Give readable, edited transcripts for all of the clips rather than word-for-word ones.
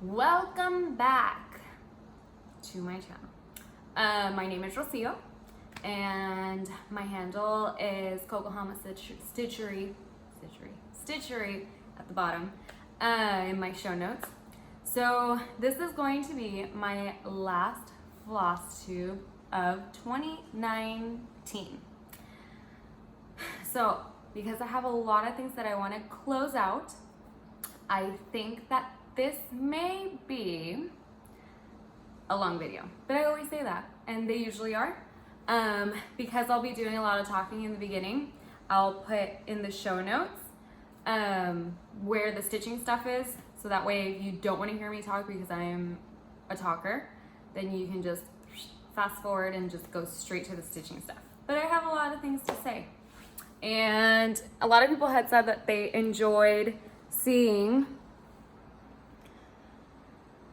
Welcome back to my channel. My name is Rocío and my handle is Cocohamas Stitchery at the bottom in my show notes. So this is going to be my last Flosstube of 2019. So because I have a lot of things that I want to close out, I think that this may be a long video, but I always say that, and they usually are. Because I'll be doing a lot of talking in the beginning, I'll put in the show notes where the stitching stuff is, so that way if you don't want to hear me talk because I'm a talker, then you can just fast forward and just go straight to the stitching stuff. But I have a lot of things to say. And a lot of people had said that they enjoyed seeing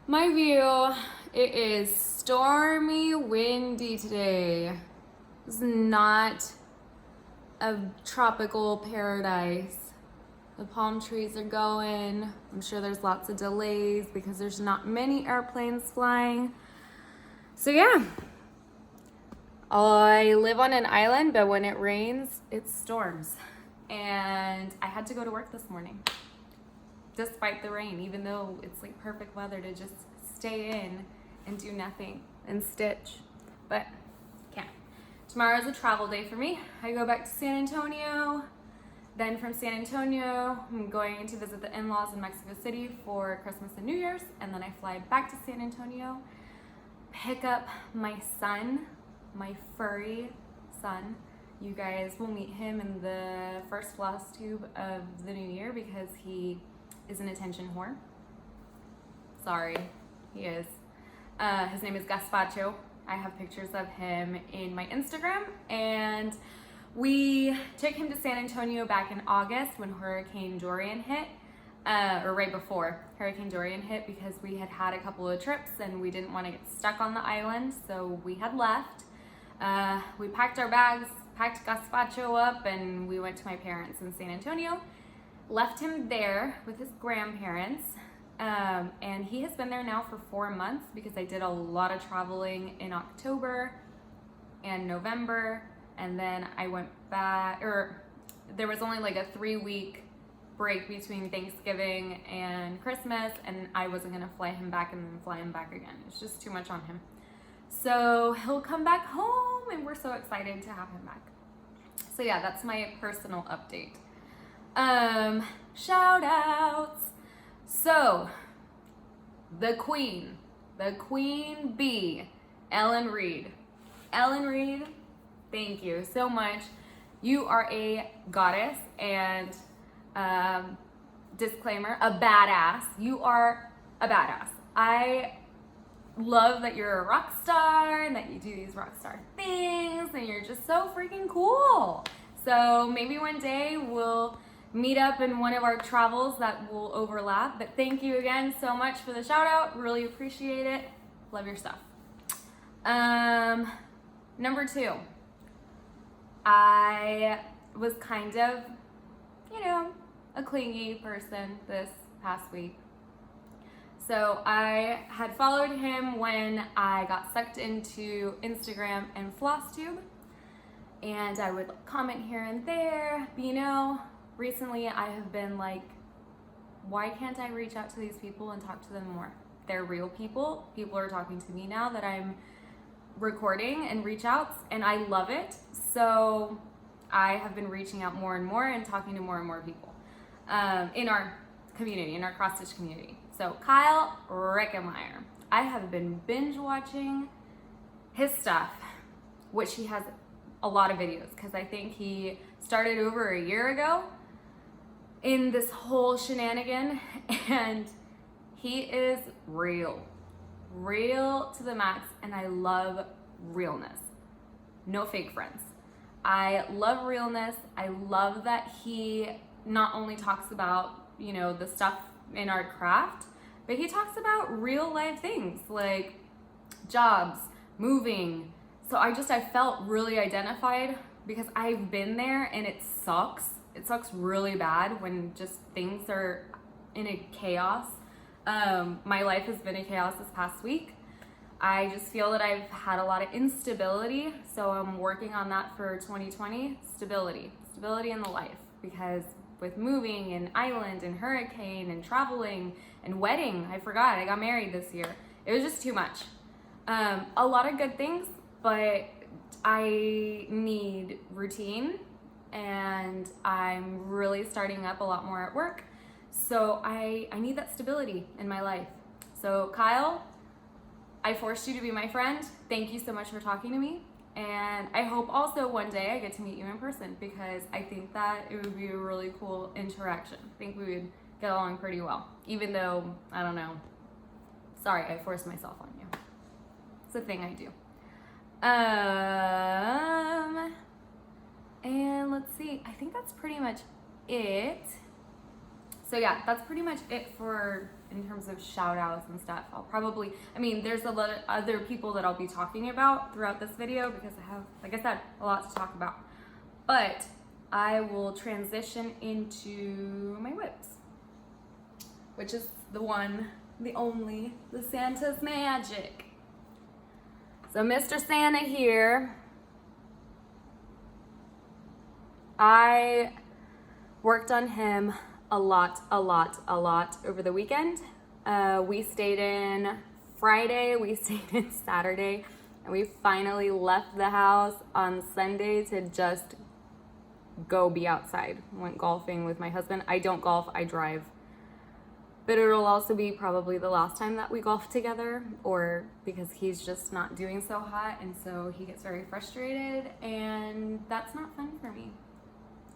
my view. It is stormy, windy today. It's not a tropical paradise. The palm trees are going. I'm sure there's lots of delays because there's not many airplanes flying. So yeah, I live on an island, but when it rains, it storms. And I had to go to work this morning, despite the rain, even though it's like perfect weather to just stay in and do nothing and stitch, but can't. Tomorrow is a travel day for me. I go back to San Antonio. Then from San Antonio, I'm going to visit the in-laws in Mexico City for Christmas and New Year's. And then I fly back to San Antonio, pick up my son, my furry son. You guys will meet him in the first Flosstube of the new year because he is an attention whore. Sorry, he is. His name is Gazpacho. I have pictures of him in my Instagram, and we took him to San Antonio back in August when Hurricane Dorian hit, or right before Hurricane Dorian hit, because we had had a couple of trips and we didn't want to get stuck on the island, so we had left. We packed our bags, packed Gazpacho up, and we went to my parents in San Antonio. Left him there with his grandparents, and he has been there now for 4 months because I did a lot of traveling in October and November, and then I went back, or there was only like a 3-week break between Thanksgiving and Christmas, and I wasn't gonna fly him back and then fly him back again. It's just too much on him. So he'll come back home, and we're so excited to have him back. So yeah, that's my personal update. Shout outs. So the queen bee, Reid. Reid, thank you so much. You are a goddess, and disclaimer, a badass. You are a badass. I love that you're a rock star and that you do these rock star things, and you're just so freaking cool. So maybe one day we'll meet up in one of our travels that will overlap. But thank you again so much for the shout out. Really appreciate it. Love your stuff. Number 2, I was kind of, a clingy person this past week. So I had followed him when I got sucked into Instagram and Flosstube, and I would comment here and there. But recently I have been like, why can't I reach out to these people and talk to them more? They're real people. People are talking to me now that I'm recording and reach outs, and I love it. So I have been reaching out more and more and talking to more and more people in our community, in our cross-stitch community. So Kyle Rekemeyer, I have been binge watching his stuff, which he has a lot of videos, because I think he started over a year ago in this whole shenanigan, and he is real to the max, and I love realness. No fake friends. I love realness. I love that he not only talks about, the stuff in our craft, but he talks about real life things like jobs, moving. So I felt really identified because I've been there, and it sucks. It sucks really bad when just things are in a chaos. My life has been a chaos this past week. I just feel that I've had a lot of instability, so I'm working on that for 2020. Stability in the life, because with moving and island and hurricane and traveling and wedding, I forgot I got married this year. It was just too much. A lot of good things, but I need routine, and I'm really starting up a lot more at work. So I need that stability in my life. So Kyle, I forced you to be my friend. Thank you so much for talking to me. And I hope also one day I get to meet you in person, because I think that it would be a really cool interaction. I think we would get along pretty well, even though, I don't know. Sorry, I forced myself on you. It's a thing I do. And let's see, I think that's pretty much it. So yeah, that's pretty much it for in terms of shout outs and stuff. I'll probably, I mean, there's a lot of other people that I'll be talking about throughout this video, because I have, like I said, a lot to talk about. But I will transition into my whips, which is the one, the only, the Santa's Magic. So Mr. Santa here, I worked on him a lot over the weekend. We stayed in Friday, we stayed in Saturday, and we finally left the house on Sunday to just go be outside. Went golfing with my husband. I don't golf, I drive. But it'll also be probably the last time that we golf together, or because he's just not doing so hot, and so he gets very frustrated, and that's not fun for me.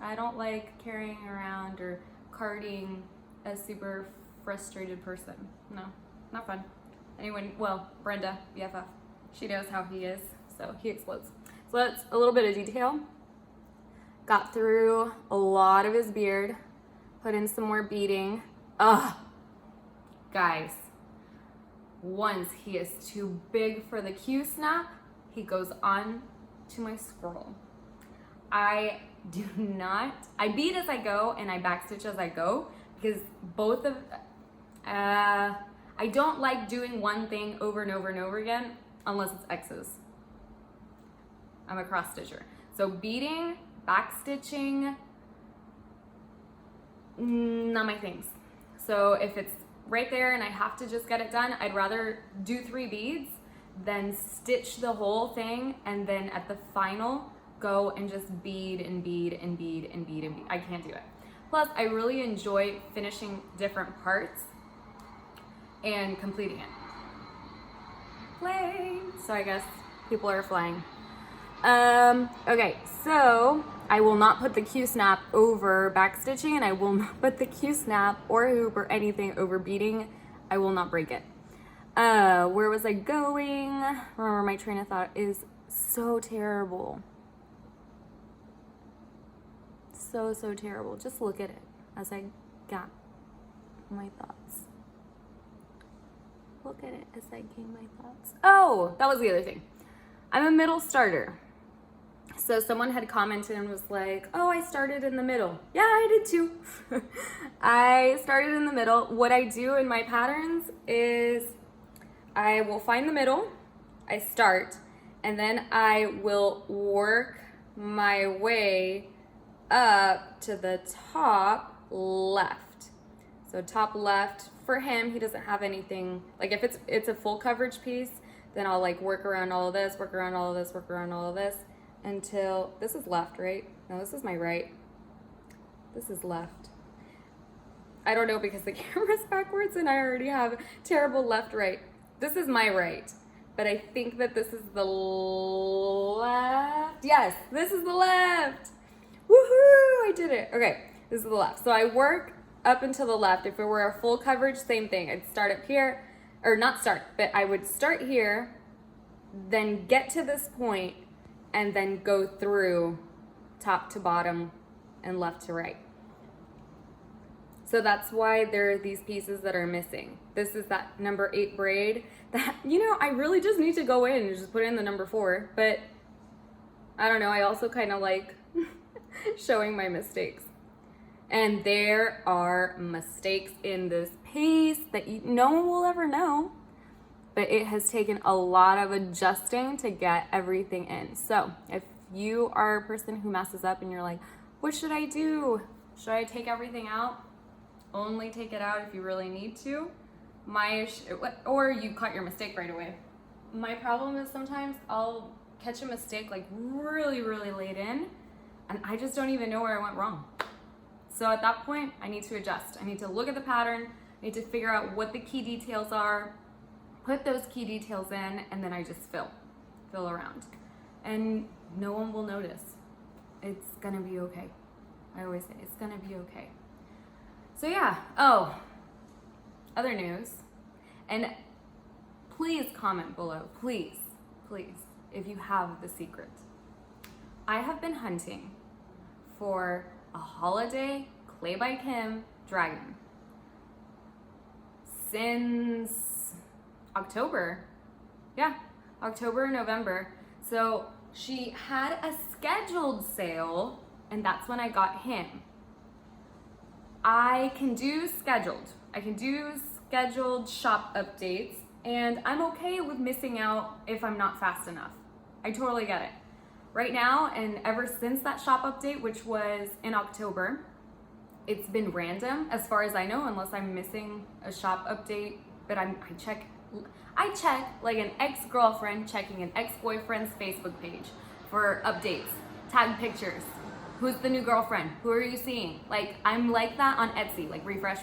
I don't like carrying around or carting a super frustrated person. No, not fun. Anyone, well, Brenda, BFF, she knows how he is, so he explodes. So that's a little bit of detail. Got through a lot of his beard, put in some more beading. Ugh. Guys, once he is too big for the Q-snap, he goes on to my scroll. I bead as I go and I backstitch as I go, because both of, I don't like doing one thing over and over and over again unless it's X's. I'm a cross stitcher. So beading, backstitching, not my things. So if it's right there and I have to just get it done, I'd rather do 3 beads than stitch the whole thing and then at the final go and just bead and bead and bead and bead and bead. I can't do it. Plus, I really enjoy finishing different parts and completing it. Plane. So I guess people are flying. Okay, so I will not put the Q-snap over backstitching, and I will not put the Q-snap or hoop or anything over beading. I will not break it. Where was I going? Remember, my train of thought is so terrible. So terrible. Just look at it as I got my thoughts. Look at it as I gain my thoughts. Oh, that was the other thing. I'm a middle starter. So someone had commented and was like, oh, I started in the middle. Yeah, I did too. I started in the middle. What I do in my patterns is I will find the middle, I start, and then I will work my way up to the top left. So top left, for him, he doesn't have anything, like if it's a full coverage piece, then I'll like work around all of this, work around all of this, work around all of this, until, this is left, right? No, this is my right. This is left. I don't know because the camera's backwards and I already have terrible left, right. This is my right, but I think that this is the left. Yes, this is the left. Woohoo, I did it. Okay, this is the left. So I work up until the left. If it were a full coverage, same thing. I'd start up here, or not start, but I would start here, then get to this point, and then go through top to bottom and left to right. So that's why there are these pieces that are missing. This is that number 8 braid that, you know, I really just need to go in and just put in the number 4, but I don't know, I also kind of like showing my mistakes. And there are mistakes in this pace that no one will ever know. But it has taken a lot of adjusting to get everything in. So if you are a person who messes up and you're like, what should I do? Should I take everything out? Only take it out if you really need to. Or you caught your mistake right away. My problem is sometimes I'll catch a mistake like really, really late in, and I just don't even know where I went wrong. So at that point, I need to adjust. I need to look at the pattern. I need to figure out what the key details are, put those key details in, and then I just fill around. And no one will notice. It's gonna be okay. I always say it's gonna be okay. So yeah, oh, other news. And please comment below, please, if you have the secret. I have been hunting for a holiday Clay by Kim dragon since October. Yeah, October, November. So she had a scheduled sale, and that's when I got him. I can do scheduled shop updates, and I'm okay with missing out if I'm not fast enough. I totally get it. Right now, and ever since that shop update, which was in October, it's been random as far as I know, unless I'm missing a shop update. But I check like an ex-girlfriend checking an ex-boyfriend's Facebook page for updates, tag pictures. Who's the new girlfriend? Who are you seeing? Like, I'm like that on Etsy, like refresh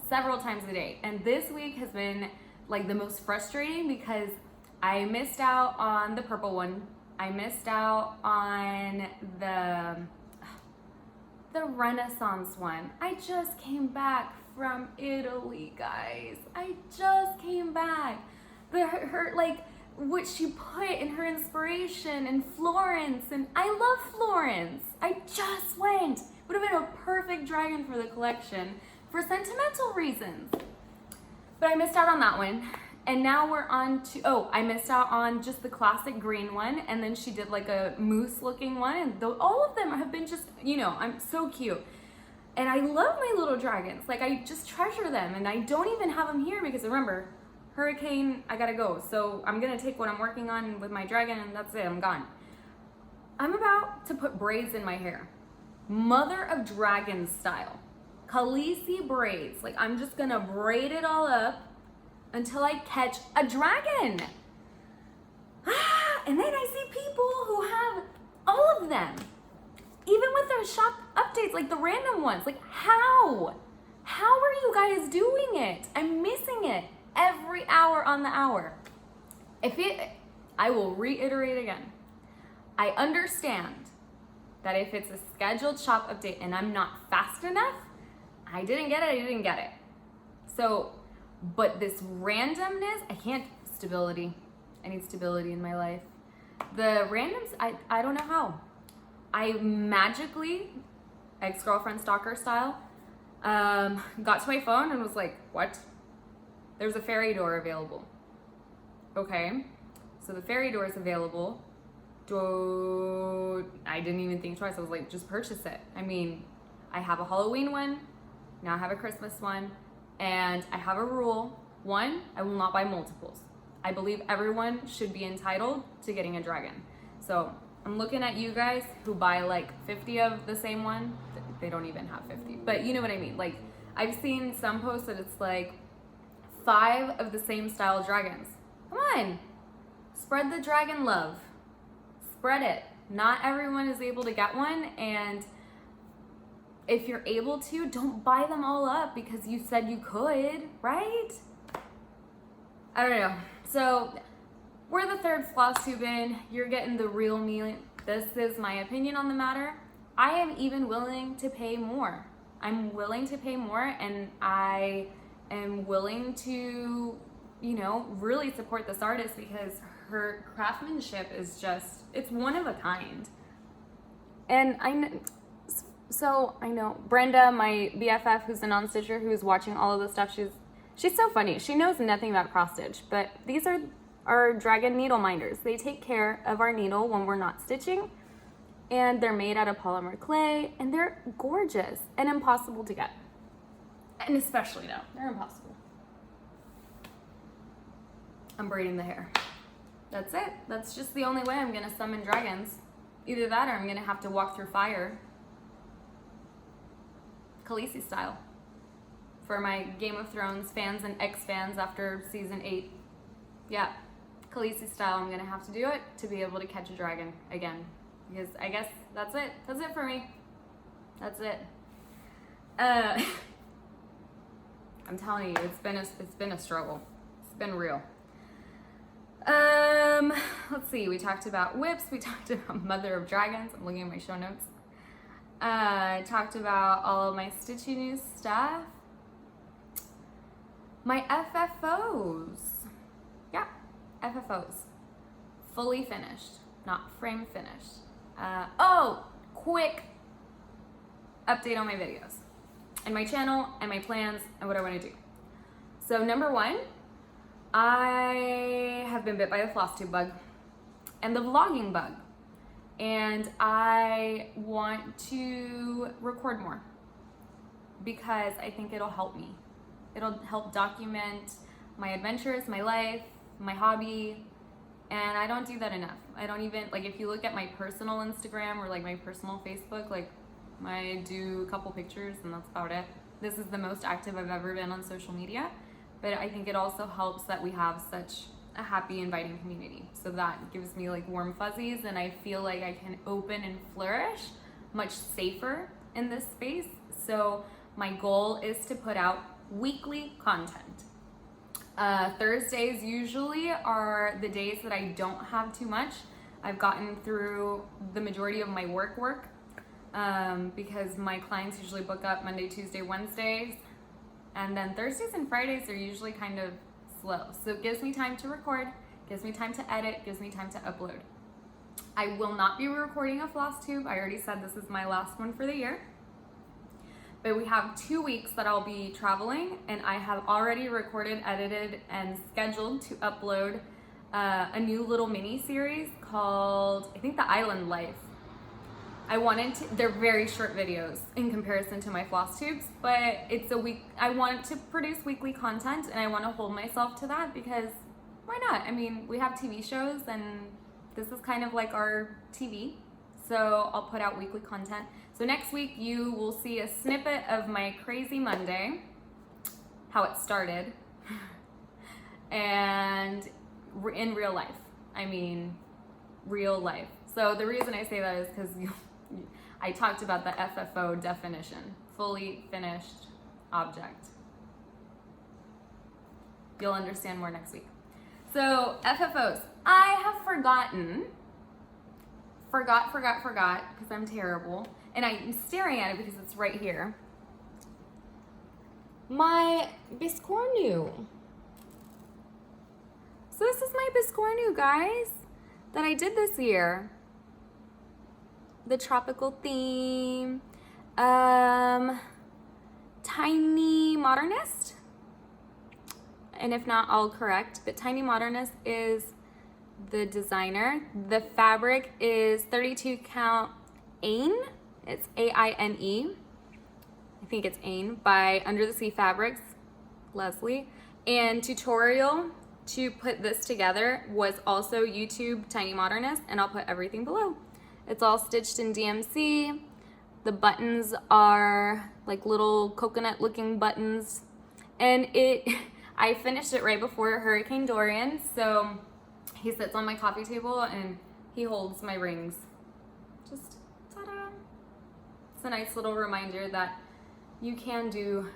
several times a day. And this week has been like the most frustrating because I missed out on the purple one. I missed out on the Renaissance one. I just came back from Italy, guys. I just came back. Her like what she put in her inspiration in Florence, and I love Florence. I just went. Would have been a perfect dragon for the collection for sentimental reasons. But I missed out on that one. And now we're on to, I missed out on just the classic green one, and then she did like a moose looking one, and all of them have been just, I'm so cute. And I love my little dragons. Like, I just treasure them, and I don't even have them here because remember, hurricane, I gotta go. So I'm gonna take what I'm working on with my dragon, and that's it, I'm gone. I'm about to put braids in my hair. Mother of Dragons style. Khaleesi braids. Like, I'm just gonna braid it all up until I catch a dragon. And then I see people who have all of them. Even with their shop updates, like the random ones. Like, how? How are you guys doing it? I'm missing it every hour on the hour. I will reiterate again. I understand that if it's a scheduled shop update and I'm not fast enough, I didn't get it. So, but this randomness, stability. I need stability in my life. The randoms, I don't know how. I magically, ex-girlfriend stalker style, got to my phone and was like, what? There's a fairy door available. Okay, so the fairy door is available. I didn't even think twice. I was like, just purchase it. I mean, I have a Halloween one, now I have a Christmas one, and I have a rule. One, I will not buy multiples. I believe everyone should be entitled to getting a dragon. So I'm looking at you guys who buy like 50 of the same one. They don't even have 50, but you know what I mean. Like, I've seen some posts that it's like 5 of the same style dragons. Come on, spread the dragon love. Spread it. Not everyone is able to get one, and if you're able to, don't buy them all up because you said you could, right? I don't know. So we're the third Flosstube in. You're getting the real me. This is my opinion on the matter. I am even willing to pay more. I'm willing to pay more, and I am willing to, really support this artist because her craftsmanship is just, it's one of a kind. And I know Brenda, my BFF, who's a non-stitcher, who's watching all of this stuff, she's so funny. She knows nothing about cross stitch, but these are our dragon needle minders. They take care of our needle when we're not stitching, and they're made out of polymer clay, and they're gorgeous and impossible to get. And especially now, they're impossible. I'm braiding the hair. That's it. That's just the only way I'm gonna summon dragons. Either that or I'm gonna have to walk through fire. Khaleesi style. For my Game of Thrones fans and ex-fans after season 8. Yeah, Khaleesi style, I'm gonna have to do it to be able to catch a dragon again. Because I guess that's it. That's it for me. That's it. I'm telling you, it's been a struggle. It's been real. Let's see, we talked about whips, we talked about Mother of Dragons. I'm looking at my show notes. Talked about all of my Stitchy News stuff. My FFOs. Yeah, FFOs. Fully finished, not frame finished. Oh, quick update on my videos and my channel and my plans and what I want to do. So number 1, I have been bit by the Flosstube bug and the vlogging bug, and I want to record more because I think it'll help me. It'll help document my adventures, my life, my hobby, and I don't do that enough. I don't even, like, if you look at my personal Instagram or like my personal Facebook, like I do a couple pictures and that's about it. This is the most active I've ever been on social media, but I think it also helps that we have such a happy, inviting community. So that gives me like warm fuzzies, and I feel like I can open and flourish much safer in this space. So my goal is to put out weekly content. Thursdays usually are the days that I don't have too much. I've gotten through the majority of my work because my clients usually book up Monday, Tuesday, Wednesdays, and then Thursdays and Fridays are usually kind of slow. So it gives me time to record, gives me time to edit, gives me time to upload. I will not be recording a Flosstube. I already said this is my last one for the year. But we have 2 weeks that I'll be traveling, and I have already recorded, edited, and scheduled to upload a new little mini series called, I think, The Island Life. They're very short videos in comparison to my Flosstubes, but it's a week. I want to produce weekly content, and I want to hold myself to that because why not? I mean, we have TV shows, and this is kind of like our TV. So I'll put out weekly content. So next week you will see a snippet of my crazy Monday, how it started, and in real life. I mean, real life. So the reason I say that is because I talked about the FFO definition, fully finished object. You'll understand more next week. So FFOs, I have forgot, because I'm terrible, and I'm staring at it because it's right here. My Biscornu. So this is my Biscornu, guys, that I did this year. The tropical theme. Tiny Modernist. And if not, I'll correct, but Tiny Modernist is the designer. The fabric is 32 count Aine. It's A-I-N-E. I think it's Aine by Under the Sea Fabrics, Leslie. And tutorial to put this together was also YouTube Tiny Modernist, and I'll put everything below. It's all stitched in DMC. The buttons are like little coconut looking buttons. And I finished it right before Hurricane Dorian, so he sits on my coffee table and he holds my rings. Just ta-da! It's a nice little reminder that you can do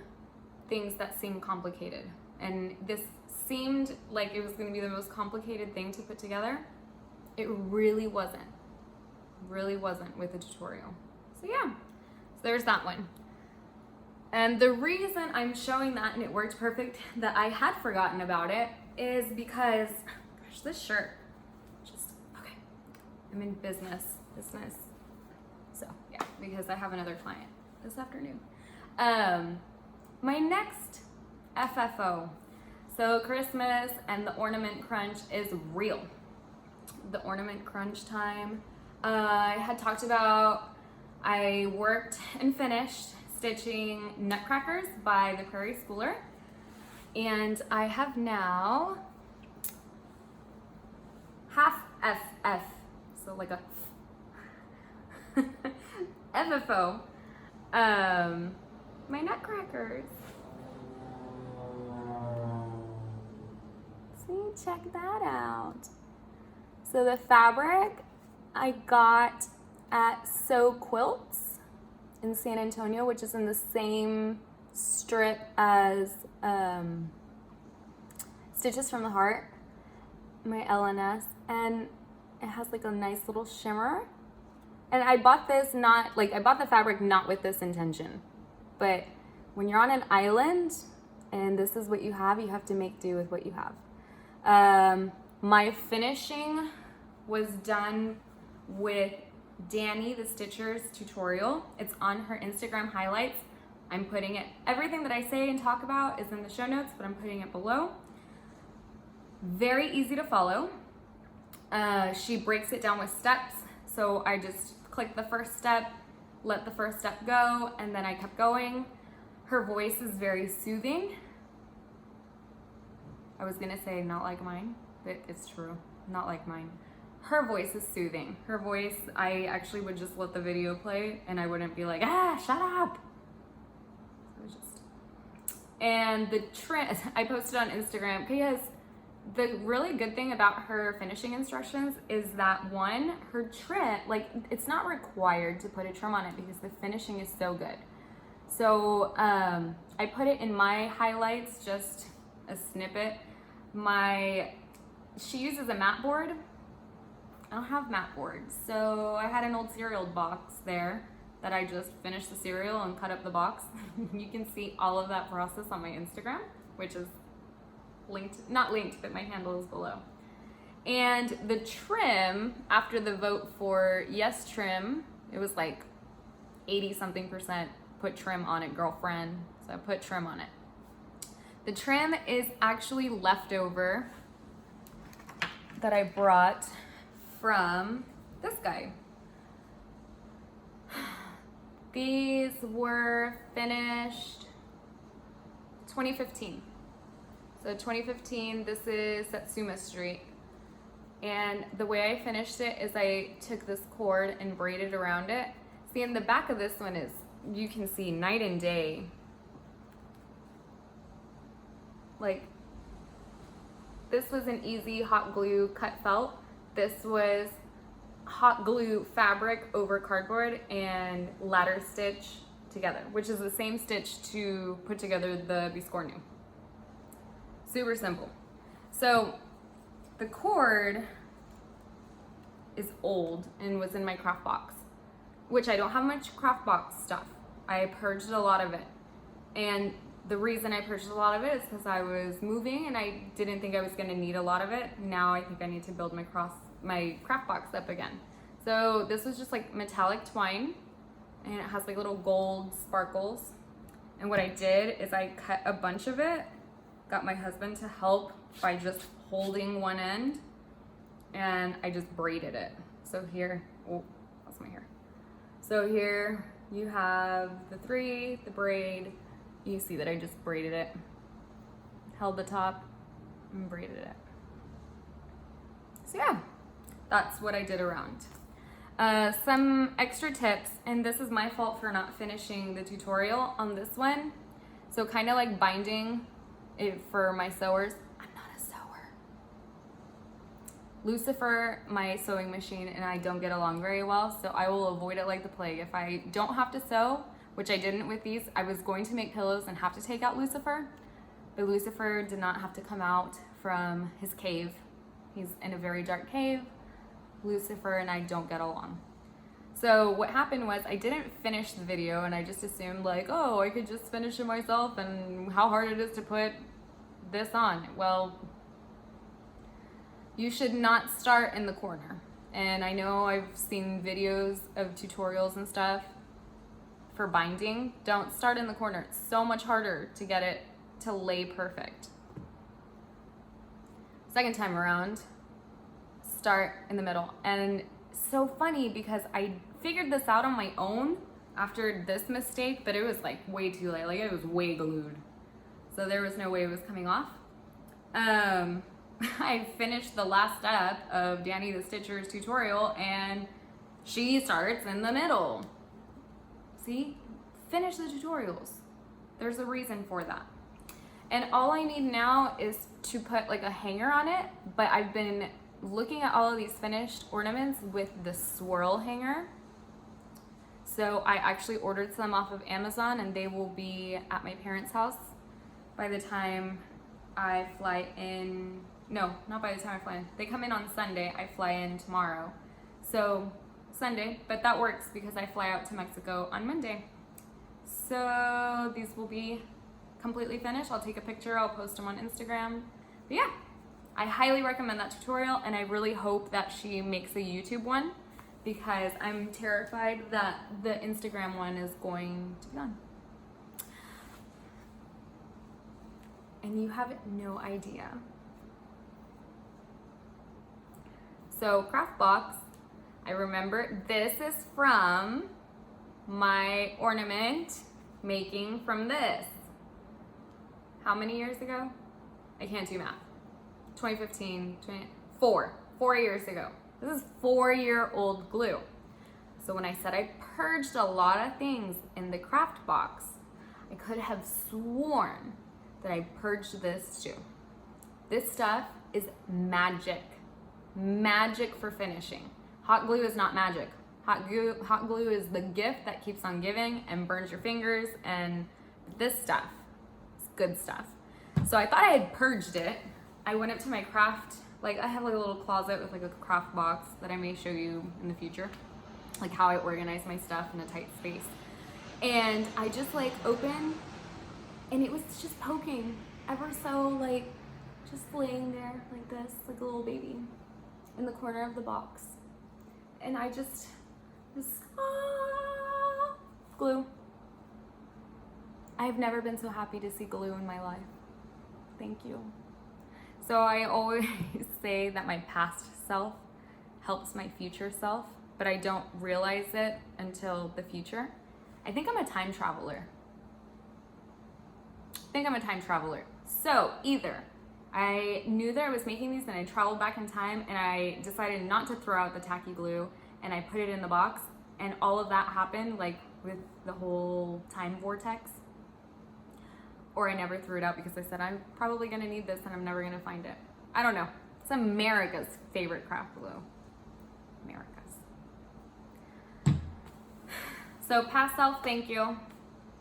things that seem complicated. And this seemed like it was going to be the most complicated thing to put together. It really wasn't. Really wasn't with the tutorial. So yeah, so there's that one. And the reason I'm showing that, and it worked perfect, that I had forgotten about it, is because, gosh, this shirt, okay, I'm in business. So yeah, because I have another client this afternoon. My next FFO, so Christmas and the ornament crunch is real. The ornament crunch time. I had talked about, I worked and finished stitching Nutcrackers by the Prairie Schooler. And I have now half FF, so like a FFO, my Nutcrackers. See, check that out. So the fabric I got at Sew Quilts in San Antonio, which is in the same strip as Stitches from the Heart, my LNS, and it has like a nice little shimmer. And I bought this I bought the fabric not with this intention, but when you're on an island and this is what you have to make do with what you have. My finishing was done with Danny the Stitcher's tutorial. It's on her Instagram highlights. I'm putting it, everything that I say and talk about is in the show notes, but I'm putting it below. Very easy to follow. She breaks it down with steps. So I just clicked the first step, let the first step go, and then I kept going. Her voice is very soothing. I was gonna say not like mine, but it's true, not like mine. Her voice is soothing. Her voice, I actually would just let the video play and I wouldn't be like, shut up. And the trim, I posted on Instagram because the really good thing about her finishing instructions is that one, her trim, like it's not required to put a trim on it because the finishing is so good. So I put it in my highlights, just a snippet. She uses a mat board. I don't have mat boards. So I had an old cereal box there that I just finished the cereal and cut up the box. You can see all of that process on my Instagram, which is not linked, but my handle is below. And the trim, after the vote for yes trim, it was like 80-something% put trim on it, girlfriend. So I put trim on it. The trim is actually leftover that I brought from this guy. These were finished 2015. So 2015, this is Satsuma Street. And the way I finished it is I took this cord and braided around it. See, in the back of this one is, you can see night and day. Like, this was an easy hot glue cut felt. This was hot glue fabric over cardboard and ladder stitch together, which is the same stitch to put together the Biscornu. Super simple. So the cord is old and was in my craft box, which I don't have much craft box stuff. I purged a lot of it. And the reason I purged a lot of it is because I was moving and I didn't think I was gonna need a lot of it. Now I think I need to build my craft box up again. So this was just like metallic twine and it has like little gold sparkles. And what I did is I cut a bunch of it, got my husband to help by just holding one end, and I just braided it. So here, oh, that's my hair. So here you have the braid. You see that I just braided it, held the top and braided it. So yeah, that's what I did around. Some extra tips, and this is my fault for not finishing the tutorial on this one. So kind of like binding it for my sewers. I'm not a sewer. Lucifer, my sewing machine, and I don't get along very well, so I will avoid it like the plague. If I don't have to sew, which I didn't with these, I was going to make pillows and have to take out Lucifer, but Lucifer did not have to come out from his cave. He's in a very dark cave. Lucifer and I don't get along. So what happened was I didn't finish the video and I just assumed like, oh, I could just finish it myself and how hard it is to put this on. Well, you should not start in the corner. And I know I've seen videos of tutorials and stuff for binding. Don't start in the corner. It's so much harder to get it to lay perfect. Second time around, start in the middle. And so funny because I figured this out on my own after this mistake, but it was like way too late. Like it was way glued. So there was no way it was coming off. I finished the last step of Danny the Stitcher's tutorial and she starts in the middle. See? Finish the tutorials. There's a reason for that. And all I need now is to put like a hanger on it, but I've been looking at all of these finished ornaments with the swirl hanger. So I actually ordered some off of Amazon and they will be at my parents' house by the time I fly in. No, not by the time I fly in. They come in on Sunday. I fly in tomorrow. So Sunday, but that works because I fly out to Mexico on Monday. So these will be completely finished. I'll take a picture. I'll post them on Instagram. But yeah, I highly recommend that tutorial and I really hope that she makes a YouTube one because I'm terrified that the Instagram one is going to be gone. And you have no idea. So craft box, I remember this is from my ornament making from this. How many years ago? I can't do math. 2015, 4 years ago. This is 4-year-old glue. So when I said I purged a lot of things in the craft box, I could have sworn that I purged this too. This stuff is magic. Magic for finishing. Hot glue is not magic. Hot glue is the gift that keeps on giving and burns your fingers, and this stuff is good stuff. So I thought I had purged it. I went up to my craft, like I have like a little closet with like a craft box that I may show you in the future, like how I organize my stuff in a tight space. And I just like opened and it was just poking ever so, like just laying there like this, like a little baby in the corner of the box. And I just glue. I've never been so happy to see glue in my life. Thank you. So I always say that my past self helps my future self, but I don't realize it until the future. I think I'm a time traveler. So either I knew that I was making these and I traveled back in time and I decided not to throw out the tacky glue and I put it in the box, and all of that happened like with the whole time vortex. Or I never threw it out because I said I'm probably gonna need this and I'm never gonna find it. I don't know. It's America's favorite craft glue. America's. So past self, thank you.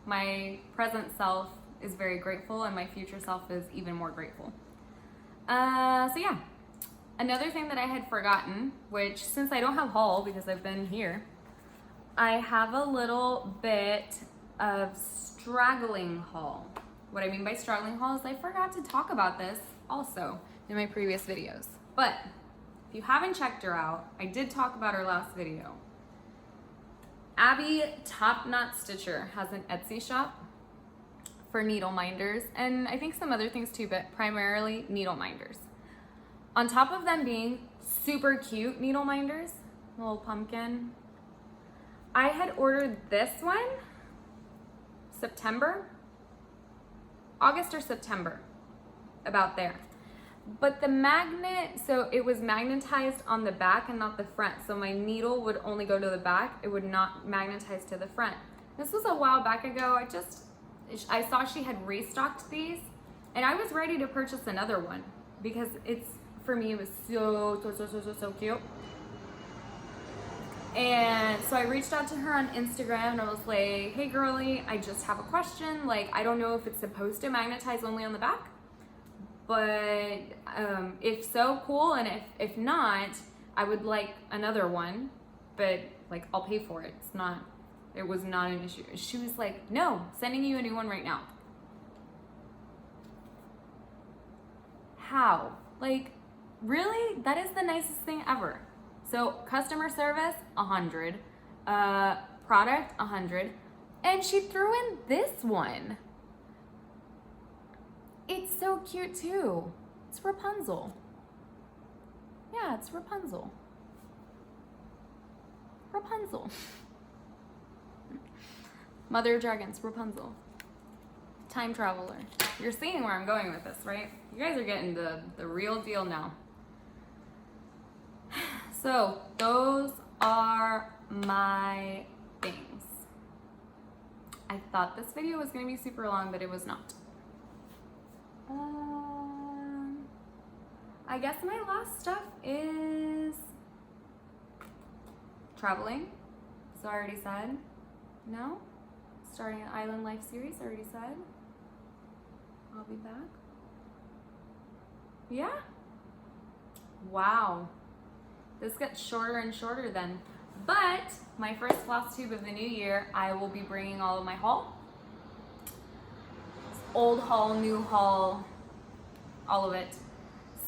My present self is very grateful and my future self is even more grateful. So yeah, another thing that I had forgotten, which since I don't have haul because I've been here, I have a little bit of straggling haul. What I mean by straggling haul is I forgot to talk about this also in my previous videos. But if you haven't checked her out, I did talk about her last video. Abbey TopKnotStitcher has an Etsy shop for needle minders and I think some other things too, but primarily needle minders. On top of them being super cute needle minders, little pumpkin, I had ordered this one August or September, about there. But the magnet, so it was magnetized on the back and not the front. So my needle would only go to the back. It would not magnetize to the front. This was a while back ago. I saw she had restocked these and I was ready to purchase another one because for me, it was so cute. And so I reached out to her on Instagram and I was like, hey girlie, I just have a question. Like, I don't know if it's supposed to magnetize only on the back, but if so, cool. And if not, I would like another one, but like I'll pay for it. It was not an issue. She was like, no, sending you a new one right now. How? Like, really? That is the nicest thing ever. So customer service, 100. Product, 100. And she threw in this one. It's so cute too. It's Rapunzel. Yeah, it's Rapunzel. Rapunzel. Mother of Dragons, Rapunzel. Time Traveler. You're seeing where I'm going with this, right? You guys are getting the real deal now. So those are my things. I thought this video was going to be super long, but it was not. I guess my last stuff is traveling. So I already said. No? Starting an Island Life series, I already said. I'll be back. Yeah? Wow. This gets shorter and shorter then. But my first Flosstube of the new year, I will be bringing all of my haul. Old haul, new haul, all of it.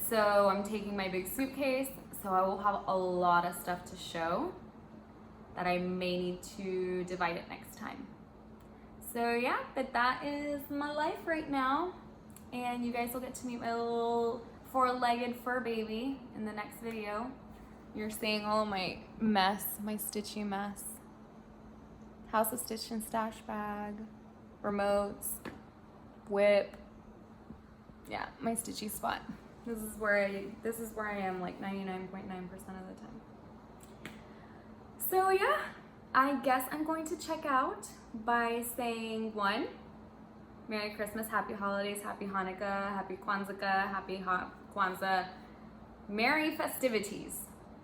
So I'm taking my big suitcase, so I will have a lot of stuff to show that I may need to divide it next time. So yeah, but that is my life right now. And you guys will get to meet my little four-legged fur baby in the next video. You're seeing all of my mess, my stitchy mess. House of Stitch and Stash bag, remotes, whip. Yeah, my stitchy spot. This is where I am like 99.9% of the time. So yeah, I guess I'm going to check out by saying 1, Merry Christmas, Happy Holidays, Happy Hanukkah, Happy Kwanzaa, Happy Kwanzaa, Merry festivities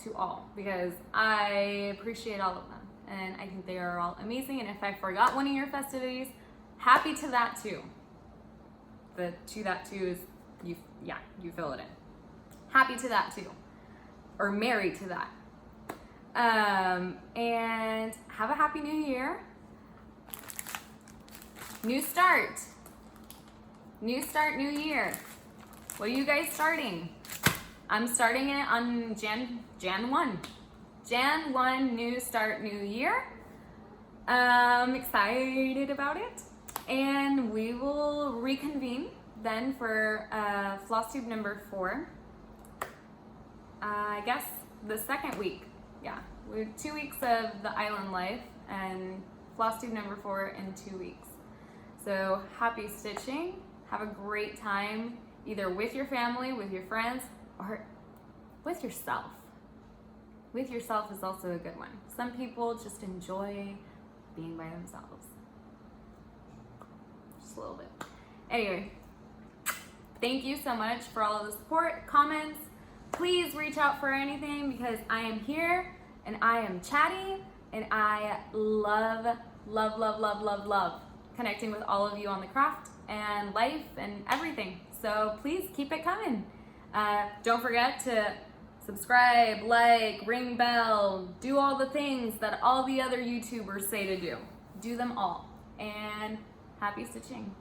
to all, because I appreciate all of them and I think they are all amazing. And if I forgot one of your festivities, happy to that too. The to that too is you fill it in. Happy to that too, or merry to that. And have a happy new year. New start, new year. What are you guys starting? I'm starting it on Jan 1. Jan 1, new start, new year. I'm excited about it. And we will reconvene then for Flosstube number 4. I guess the second week. Yeah, we have 2 weeks of the island life and Flosstube number 4 in 2 weeks. So happy stitching. Have a great time, either with your family, with your friends, or with yourself. With yourself is also a good one. Some people just enjoy being by themselves. Just a little bit. Anyway, thank you so much for all of the support, comments. Please reach out for anything because I am here and I am chatty and I love connecting with all of you on the craft and life and everything. So please keep it coming. Don't forget to subscribe, like, ring bell, do all the things that all the other YouTubers say to do. Do them all. And happy stitching.